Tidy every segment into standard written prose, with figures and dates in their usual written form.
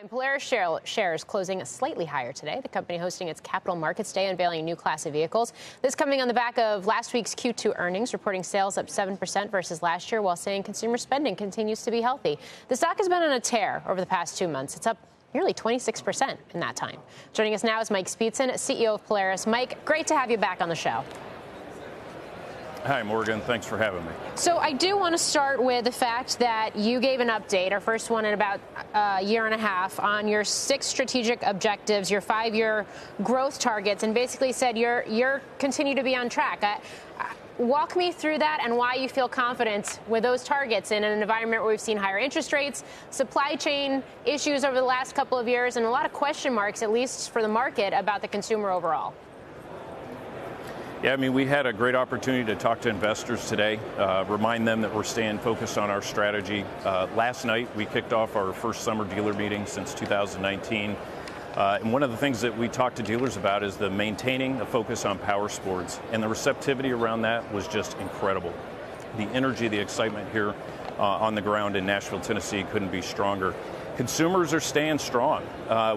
Polaris shares closing slightly higher today. The company hosting its Capital Markets Day, unveiling a new class of vehicles. This coming on the back of last week's Q2 earnings, reporting sales up 7% versus last year, while saying consumer spending continues to be healthy. The stock has been on a tear over the past 2 months. It's up nearly 26% in that time. Joining us now is Mike Speetzen, CEO of Polaris. Mike, great to have you back on the show. Hi, Morgan. Thanks for having me. So I do want to start with the fact that you gave an update, our first one in about a year and a half, on your 6 strategic objectives, your 5-year growth targets, and basically said you're continue to be on track. Walk me through that and why you feel confident with those targets in an environment where we've seen higher interest rates, supply chain issues over the last couple of years, and a lot of question marks, at least for the market, about the consumer overall. Yeah, I mean, we had a great opportunity to talk to investors today, remind them that we're staying focused on our strategy. Last night, we kicked off our first summer dealer meeting since 2019. And one of the things that we talked to dealers about is maintaining the focus on power sports. And the receptivity around that was just incredible. The energy, the excitement here on the ground in Nashville, Tennessee couldn't be stronger. Consumers are staying strong.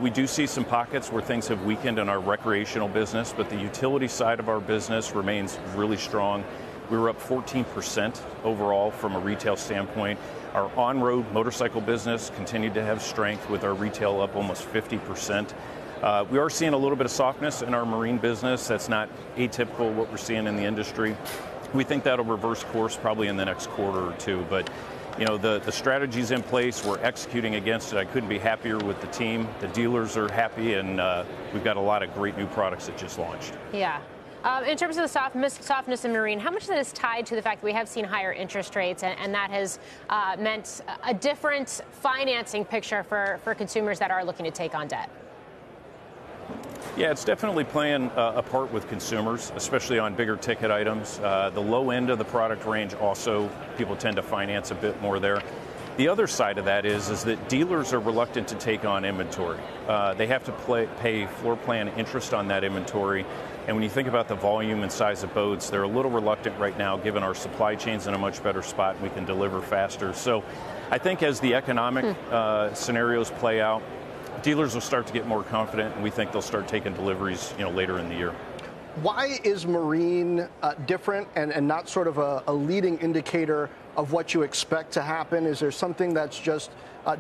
We do see some pockets where things have weakened in our recreational business, but the utility side of our business remains really strong. We were up 14% overall from a retail standpoint. Our on-road motorcycle business continued to have strength, with our retail up almost 50%. We are seeing a little bit of softness in our marine business. That's not atypical what we're seeing in the industry. We think that'll reverse course probably in the next quarter or two, but you know, the strategy's in place. We're executing against it. I couldn't be happier with the team. The dealers are happy, and we've got a lot of great new products that just launched. Yeah. In terms of the softness in marine, how much of that is tied to the fact that we have seen higher interest rates, and that has meant a different financing picture for consumers that are looking to take on debt? Yeah, it's definitely playing a part with consumers, especially on bigger ticket items. The low end of the product range also, people tend to finance a bit more there. The other side of that is that dealers are reluctant to take on inventory. They have to pay floor plan interest on that inventory. And when you think about the volume and size of boats, they're a little reluctant right now, given our supply chain's in a much better spot and we can deliver faster. So I think as the economic scenarios play out, dealers will start to get more confident, and we think they'll start taking deliveries, later in the year. Why is marine different and not sort of a leading indicator of what you expect to happen? Is there something that's just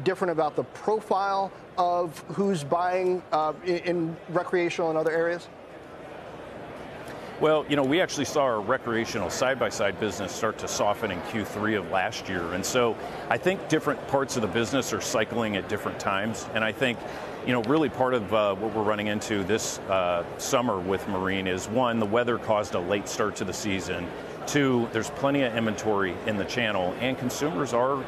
different about the profile of who's buying in recreational and other areas? Well, we actually saw our recreational side-by-side business start to soften in Q3 of last year. And so I think different parts of the business are cycling at different times. And I think, really part of what we're running into this summer with marine is, one, the weather caused a late start to the season. 2, there's plenty of inventory in the channel, and consumers are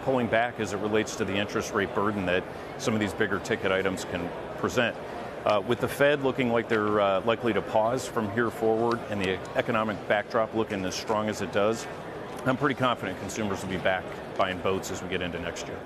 pulling back as it relates to the interest rate burden that some of these bigger ticket items can present. With the Fed looking like they're likely to pause from here forward, and the economic backdrop looking as strong as it does, I'm pretty confident consumers will be back buying boats as we get into next year.